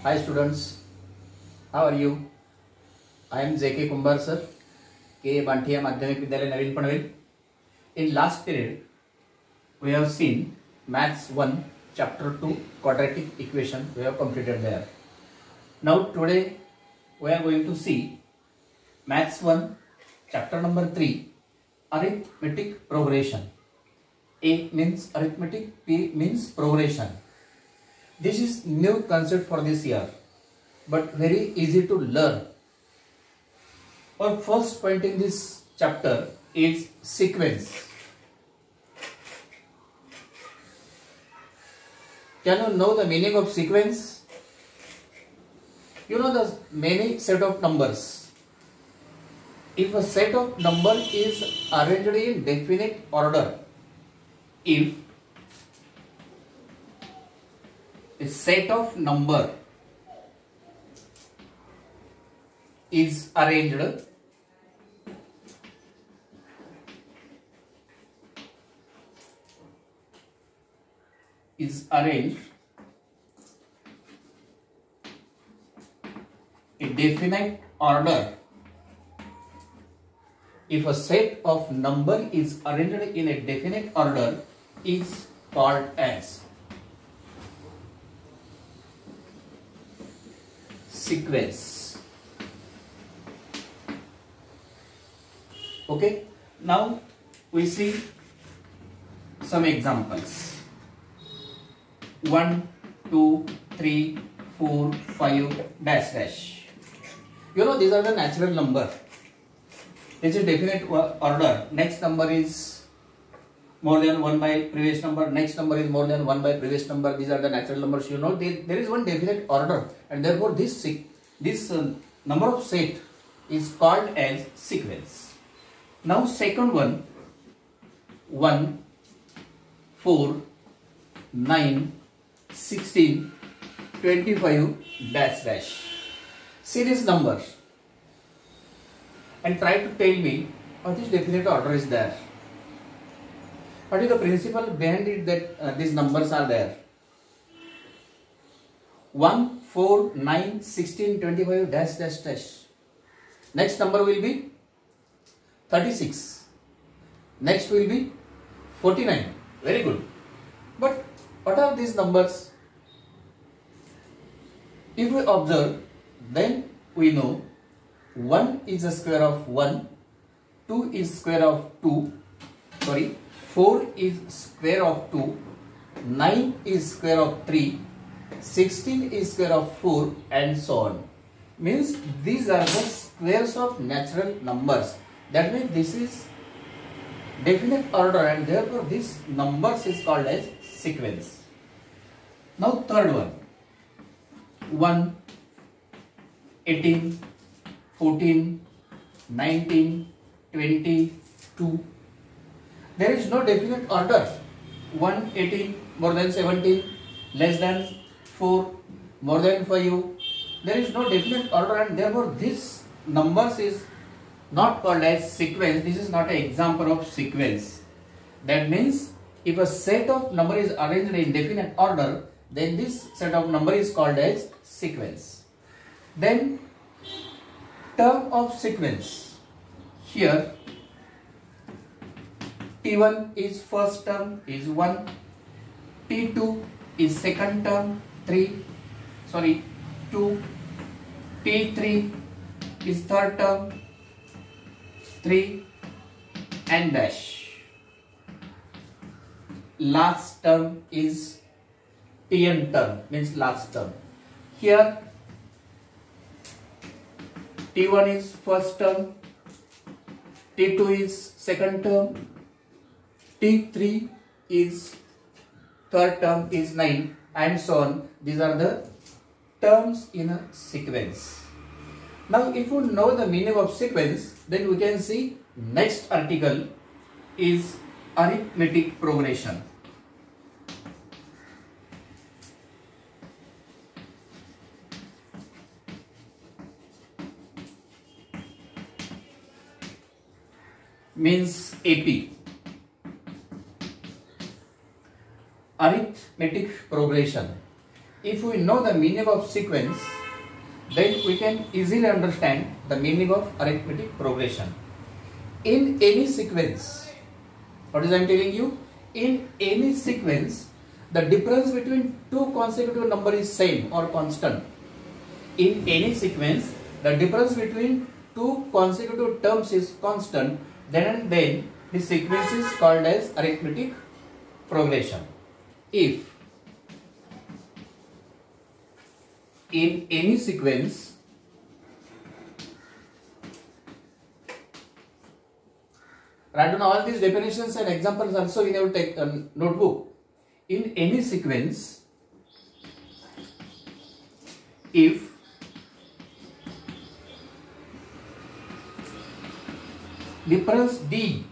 Hi students, how are you? I am J.K. Kumbar sir, K. Bantiya Madhyamik Vidyalaya Navin Panvel. In last period, we have seen Maths 1, Chapter 2, Quadratic Equation. We have completed there. Now today, we are going to see Maths 1, Chapter number 3, Arithmetic Progression. A means arithmetic, P means progression. This is new concept for this year, but very easy to learn. Our first point in this chapter is sequence. Can you know the meaning of sequence? You know the many set of numbers. If a set of number is arranged in definite order, if a set of number is arranged in definite order. If a set of number is arranged in a definite order, is called as sequence. Okay, now we see some examples. 1, 2, 3, 4, 5, dash dash. You know, these are the natural number. This is definite order. Next number is more than 1 by previous number. Next number is more than 1 by previous number. These are the natural numbers. You know, there is one definite order, and therefore this number of set is called as sequence. Now second one, 1, 4, 9, 16, 25, dash dash. See these numbers and try to tell me how this definite order is there. What is the principle behind it that these numbers are there? 1, 4, 9, 16, 25, dash dash dash. Next number will be 36. Next will be 49. Very good. But what are these numbers? If we observe, then we know 1 is the square of 1, 2 is square of 2, 4 is square of 2, 9 is square of 3, 16 is square of 4, and so on. Means these are the squares of natural numbers. That means this is definite order, and therefore this numbers is called as sequence. Now third one, 1, 18, 14, 19, 20, 2. There is no definite order. 1, 18, more than 17, less than 4, more than 5. There is no definite order, and therefore this numbers is not called as sequence. This is not an example of sequence. That means if a set of number is arranged in definite order, then this set of number is called as sequence. Then term of sequence. Here T1 is first term, is 1. T2 is second term, 2. T3 is third term, 3, and dash. Last term is Tn term, means last term. Here T1 is first term, T2 is second term, T3 is third term, is 9, and so on. These are the terms in a sequence. Now if you know the meaning of sequence, then we can see next article is arithmetic progression. Means AP. Arithmetic progression. if we know the meaning of sequence, then we can easily understand the meaning of arithmetic progression. In any sequence, what is I am telling you? In any sequence, the difference between two consecutive numbers is same or constant. In any sequence, the difference between two consecutive terms is constant, then the sequence is called as arithmetic progression. If in any sequence write down all these definitions and examples also in your notebook. In any sequence, if difference D,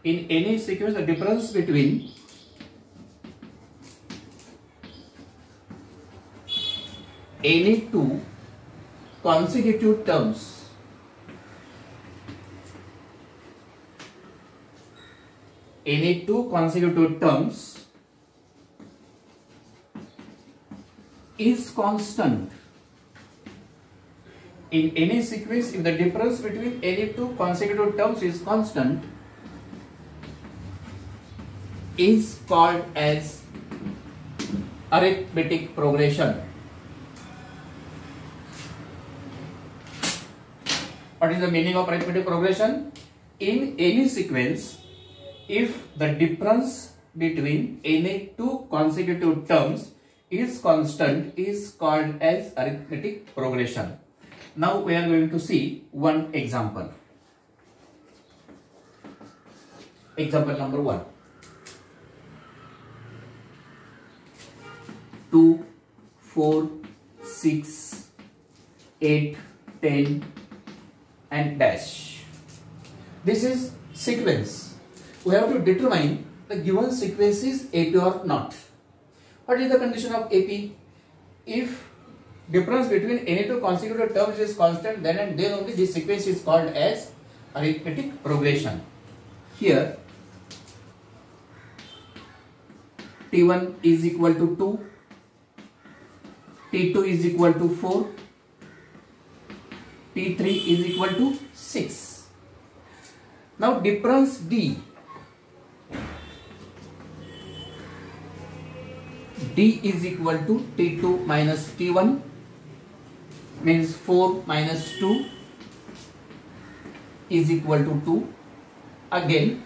in any sequence the difference between any two consecutive terms is constant. In any sequence, if the difference between any two consecutive terms is constant, is called as arithmetic progression. What is the meaning of arithmetic progression? In any sequence, if the difference between any two consecutive terms is constant, is called as arithmetic progression. Now we are going to see one example. Example number 1. 2, 4, 6, 8, 10 and dash. This is sequence. We have to determine the given sequence is AP or not. What is the condition of AP? If difference between any two consecutive terms is constant, then and then only this sequence is called as arithmetic progression. Here T1 is equal to 2, T2 is equal to 4, T3 is equal to 6. Now difference D is equal to T2 minus T1, means 4 minus 2 is equal to 2. Again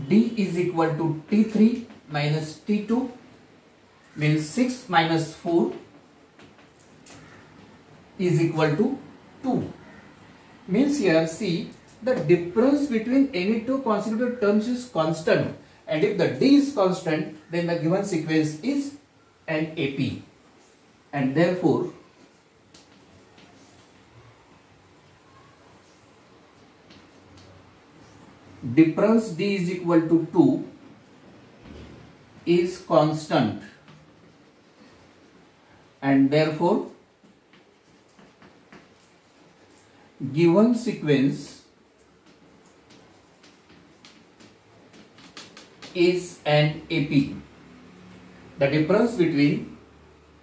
D is equal to T3 minus T2, means 6 minus 4 is equal to 2. Means here see, the difference between any two consecutive terms is constant, and if the D is constant, then the given sequence is an AP, and therefore difference D is equal to 2 is constant, and therefore given sequence is an AP. The difference between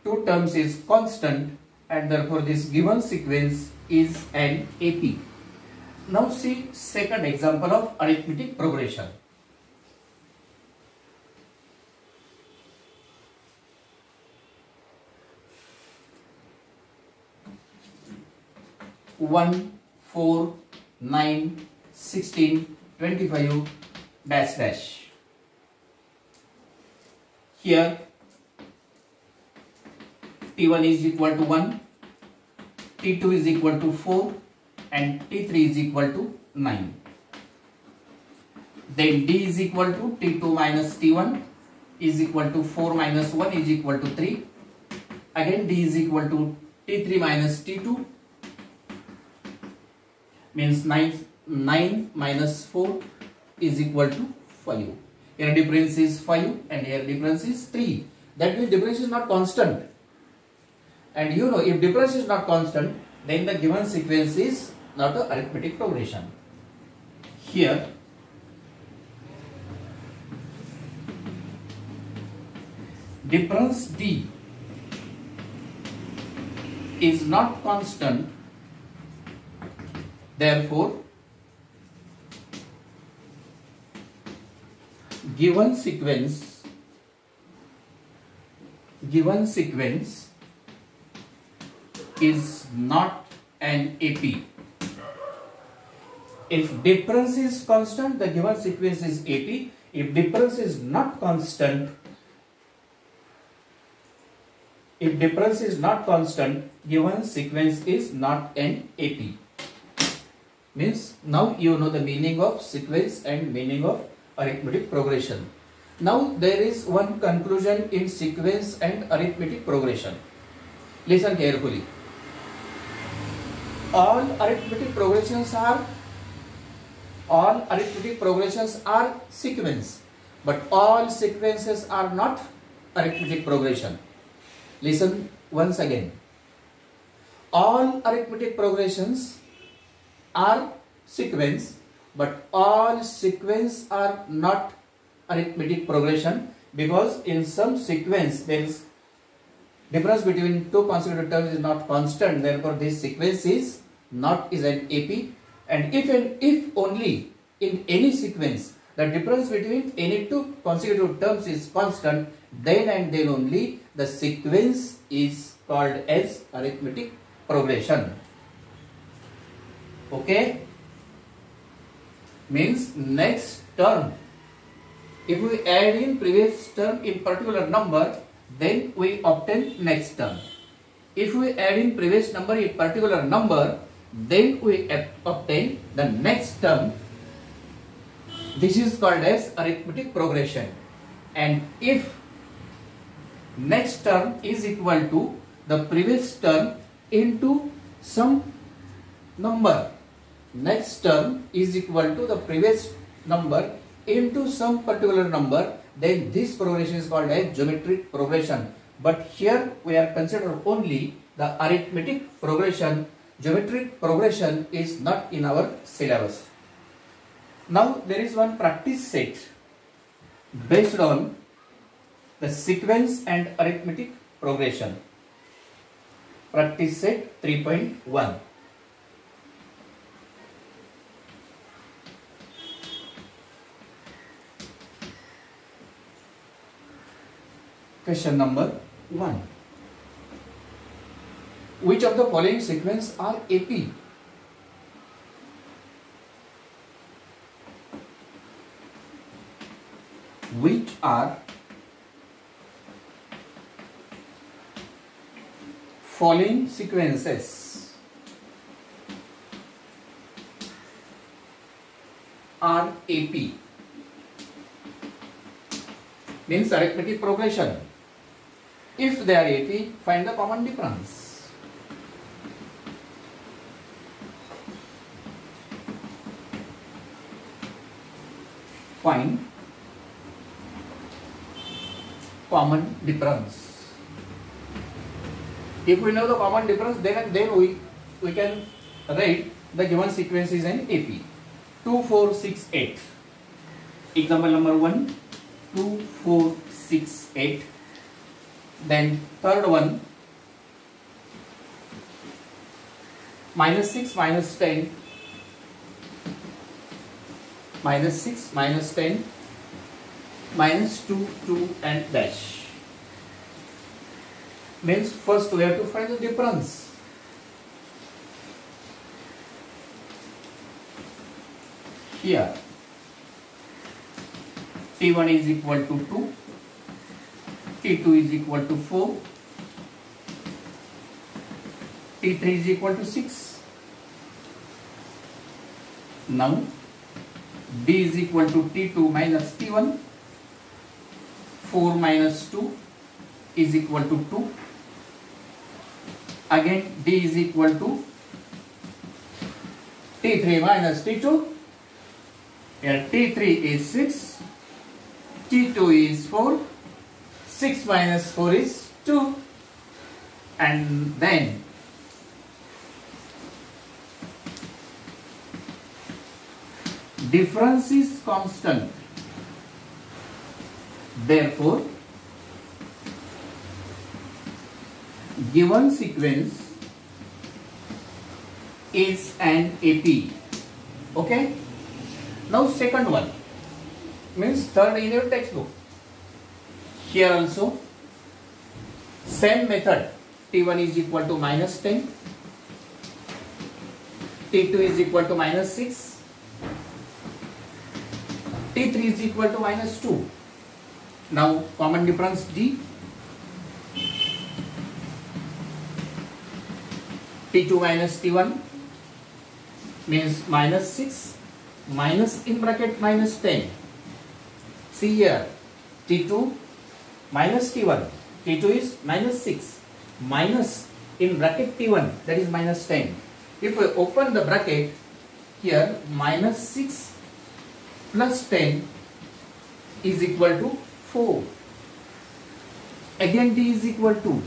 two terms is constant, and therefore this given sequence is an AP. Now see second example of arithmetic progression. One, 4, 9, 16, 25 dash dash. Here T1 is equal to 1, T2 is equal to 4 and T3 is equal to 9. Then D is equal to T2 minus T1 is equal to 4 minus 1 is equal to 3. Again D is equal to T3 minus T2, means 9 minus 4 is equal to 5. Here difference is 5 and here difference is 3. That means difference is not constant. And you know, if difference is not constant, then the given sequence is not an arithmetic progression. Here difference D is not constant, therefore given sequence is not an AP. If difference is constant, the given sequence is AP. If difference is not constant, given sequence is not an AP. Means now you know the meaning of sequence and meaning of arithmetic progression. Now there is one conclusion in sequence and arithmetic progression. Listen carefully. All arithmetic progressions are sequence, but all sequences are not arithmetic progression. Listen once again. All arithmetic progressions are sequence, but all sequence are not arithmetic progression, because in some sequence there is difference between two consecutive terms is not constant, therefore this sequence is an AP. And if only in any sequence the difference between any two consecutive terms is constant, then and then only the sequence is called as arithmetic progression. Okay? Means next term, if we add in previous term in particular number, then we obtain next term. If we add in previous number in particular number, then we obtain the next term. This is called as arithmetic progression. And if next term is equal to the previous term into some number, next term is equal to the previous number into some particular number, then this progression is called as geometric progression. But here we are considering only the arithmetic progression. Geometric progression is not in our syllabus. Now there is one practice set based on the sequence and arithmetic progression. Practice set 3.1. Question number 1. Which of the following sequence are AP? Which are following sequences are AP? Means arithmetic progression. If they are AP, find the common difference. Find common difference. If we know the common difference, then we can write the given sequence is an AP. 2, 4, 6, 8. Example number 1, 2, 4, 6, 8. Then third one, minus 6, minus 10, minus 6, minus 10, minus 2, 2 and dash. Means first we have to find the difference. Here T1 is equal to 2, T2 is equal to 4, T3 is equal to 6. Now D is equal to T2 minus T1, 4 minus 2 is equal to 2. Again D is equal to T3 minus T2. Here T3 is 6, T2 is 4, 6 minus 4 is 2, and then difference is constant. Therefore, given sequence is an AP. Okay. Now second one means third in your textbook. Here also same method. T1 is equal to minus 10. T2 is equal to minus 6. T3 is equal to minus 2. Now common difference D. T2 minus T1 means minus 6 minus in bracket minus 10. See here, T2 minus T1. T2 is minus 6 minus in bracket T1, that is minus 10. If we open the bracket here, minus 6 plus 10 is equal to 4. Again D is equal to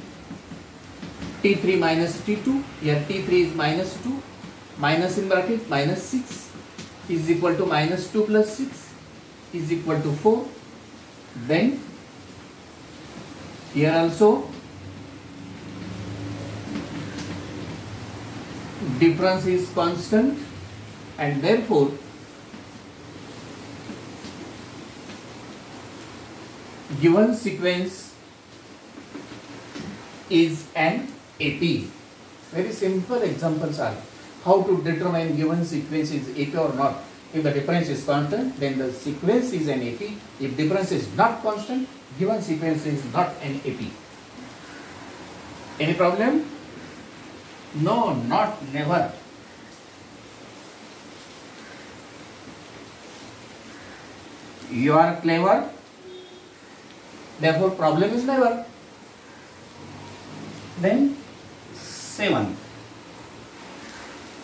T3 minus T2. Here T3 is minus 2 minus in bracket minus 6 is equal to minus 2 plus 6 is equal to 4. Then here also difference is constant and therefore given sequence is an AP. Very simple examples are how to determine given sequence is AP or not. If the difference is constant, then the sequence is an AP. If difference is not constant, given sequence is not an AP. Any problem? No, not never. You are clever, therefore problem is never. Then 7.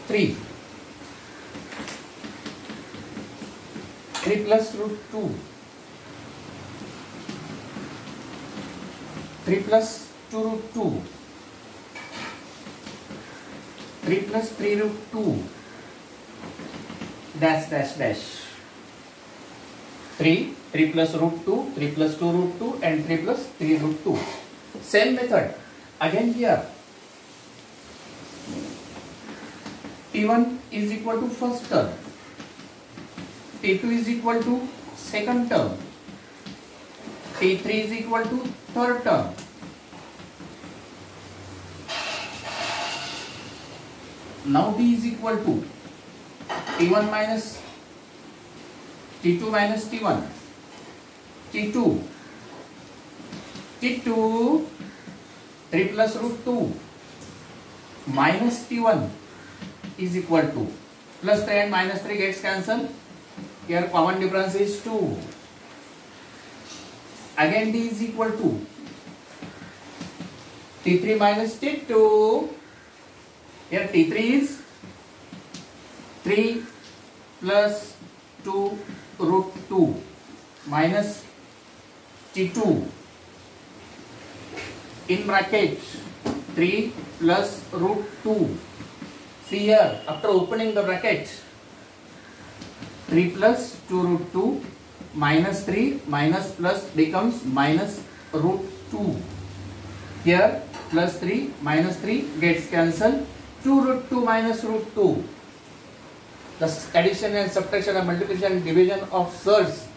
3 plus root 2. 3 plus 2 root 2. 3 plus 3 root 2. Dash dash dash. 3 plus root 2, 3 plus 2 root 2 and 3 plus 3 root 2. Same method. Again here. T1 is equal to first term. T2 is equal to second term. T3 is equal to third term. Now D is equal to T1 minus T2 minus T1. T2 3 plus root 2 minus T1 is equal to plus 3 and minus 3 gets cancelled. Here common difference is 2. Again D is equal to T3 minus T2. Here T3 is 3 plus 2 root 2 minus T2 in bracket 3 plus root 2. See here, after opening the bracket, 3 plus 2 root 2 minus 3 minus plus becomes minus root 2. Here plus 3 minus 3 gets cancelled. 2 root 2 minus root 2. The addition and subtraction and multiplication and division of surds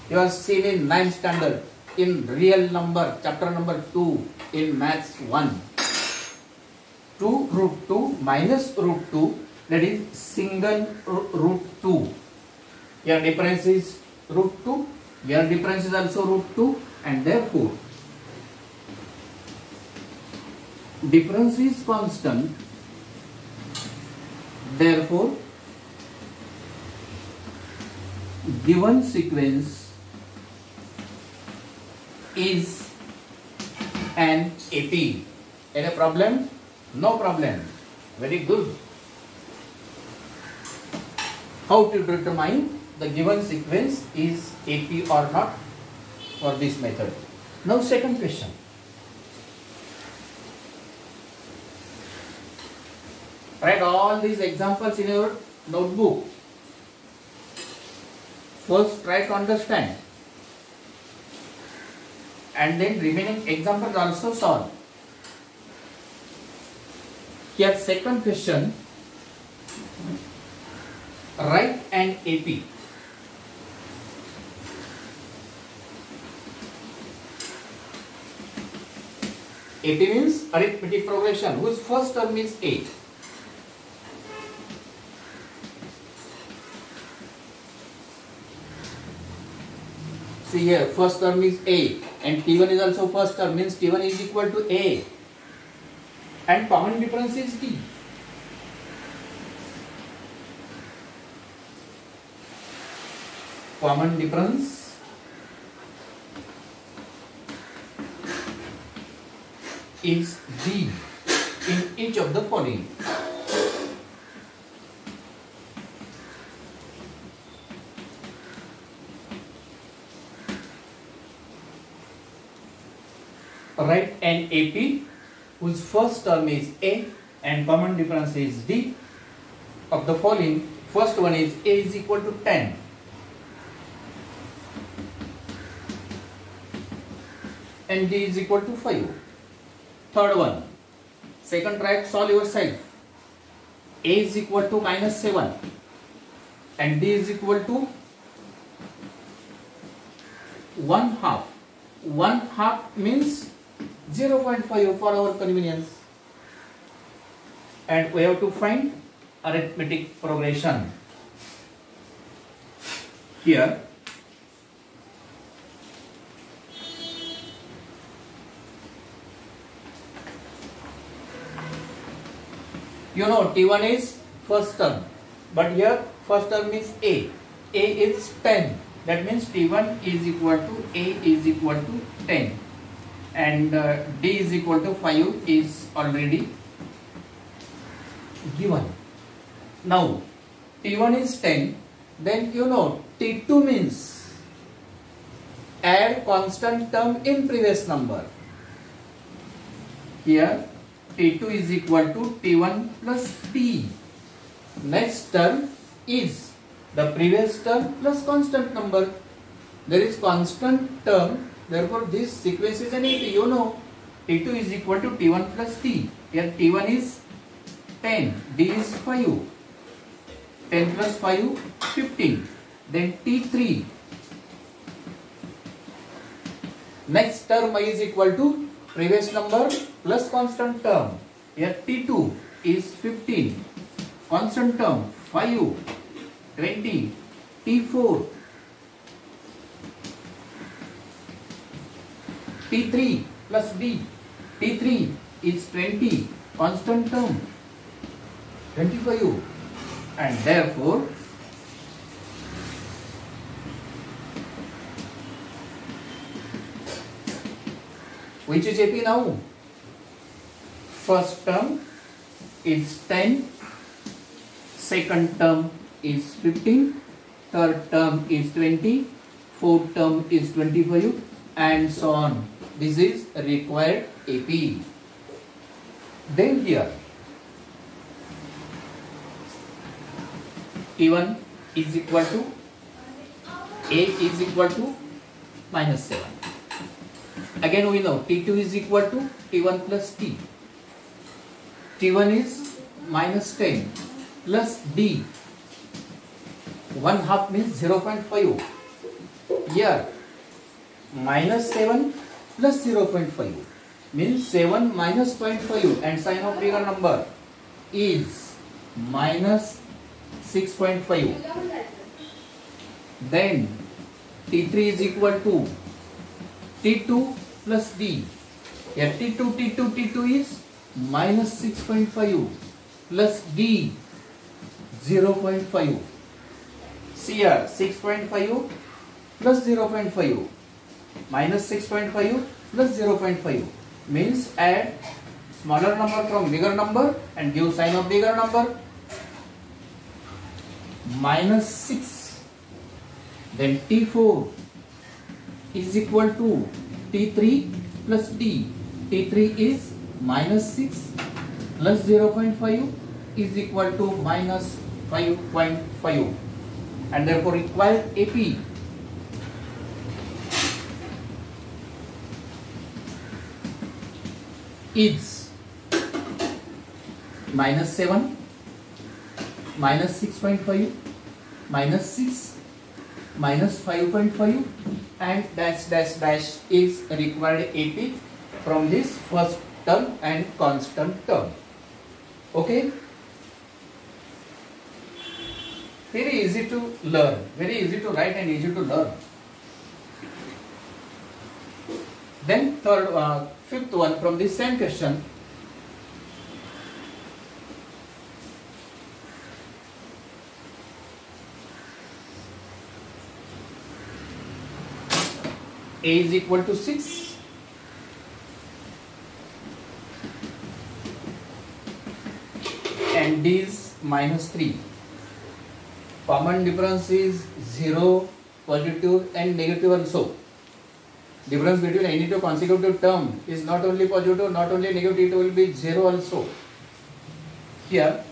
you are seen in 9th standard in real number, chapter number 2 in maths 1. 2 root 2 minus root 2, that is single root 2. Here difference is root 2, here difference is also root 2, and therefore difference is constant. Therefore given sequence is an AP. Any problem? No problem. Very good. How to determine the given sequence is AP or not for this method. Now second question. Write all these examples in your notebook. First try to understand and then remaining examples also solve. Here second question, write an AP. AP means arithmetic progression whose first term is 8. See here, first term is A and T1 is also first term, means T1 is equal to A and common difference is D. Common difference is D in each of the following. Write an AP whose first term is A and common difference is D of the following. First one is A is equal to 10. And D is equal to 5. Third one, second right, solve yourself. A is equal to -7 and D is equal to 1/2. 1/2 means 0.5 for our convenience. And we have to find arithmetic progression. Here you know T1 is first term, but here first term is A. A is 10. That means T1 is equal to A is equal to 10 and D is equal to 5 is already given. Now T1 is 10, then you know T2 means add constant term in previous number. Here T2 is equal to T1 plus T. Next term is the previous term plus constant number. There is constant term, therefore this sequence is an 80. You know T2 is equal to T1 plus T. Here T1 is 10, D is 5. 10 plus 5, 15. Then T3. Next term is equal to previous number plus constant term. Here T2 is 15. Constant term 5, 20. T4. T3 plus D. T3 is 20. Constant term 25. And therefore which is AP now? First term is 10, second term is 15, third term is 20, fourth term is 25 and so on. This is required AP. Then here T1 is equal to A is equal to -7. Again we know T2 is equal to T1 plus T. T1 is -10 plus D. 1/2 means 0.5. Here -7 plus 0.5 means 7 minus 0.5 and sign of bigger number is -6.5. Then T3 is equal to T2 plus D. Here T2 is -6.5 plus D 0.5. See here 6.5 plus 0.5 minus 6.5 plus 0.5 means add smaller number from bigger number and give sign of bigger number. -6. Then T4 is equal to T3 plus D. T3 is -6 plus 0.5 is equal to -5.5 and therefore required AP is minus 7, minus 6.5, minus 6, minus 5.5, and dash dash dash is required AP from this first term and constant term. Okay, very easy to learn, very easy to write and easy to learn. Then fifth one from the same question. A is equal to 6, and D is minus 3. Common difference is 0, positive and negative also. Difference between any two consecutive term is not only positive, not only negative, it will be 0 also. Here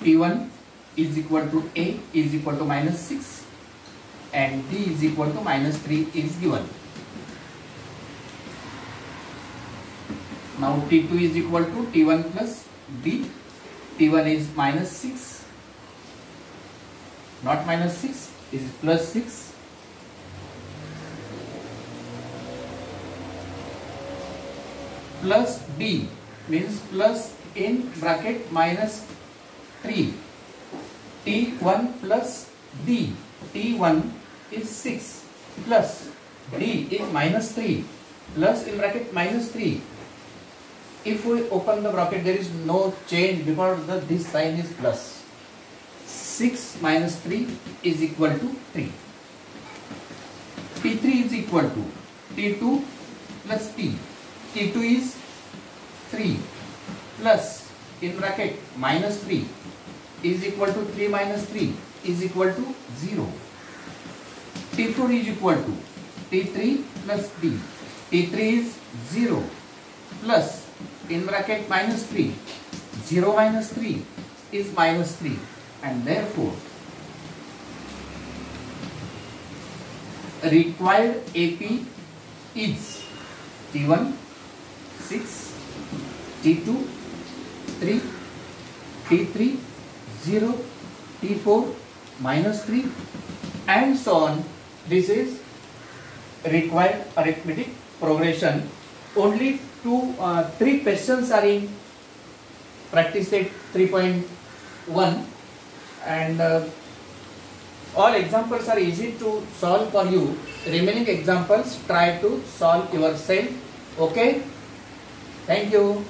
T1 is equal to A is equal to minus 6 and D is equal to minus 3 is given. Now T2 is equal to T1 plus D. T1 is minus 6, not minus 6, is plus 6. Plus D means plus in bracket minus 3. T1 plus D. T1 is 6 plus D is minus 3 plus in bracket minus 3. If we open the bracket, there is no change because this sign is plus. 6 minus 3 is equal to 3. T3 is equal to T2 plus T. T2 is 3 plus in bracket minus 3 is equal to 3 minus 3 is equal to 0. T4 is equal to T3 plus D. T3 is 0 plus in bracket minus 3. 0 minus 3 is minus 3, and therefore required AP is T1 6, T2 3, T3 0, T4 minus 3, and so on. This is required arithmetic progression. Only 3 questions are in practice set 3.1, and all examples are easy to solve for you. Remaining examples try to solve yourself. Okay, thank you.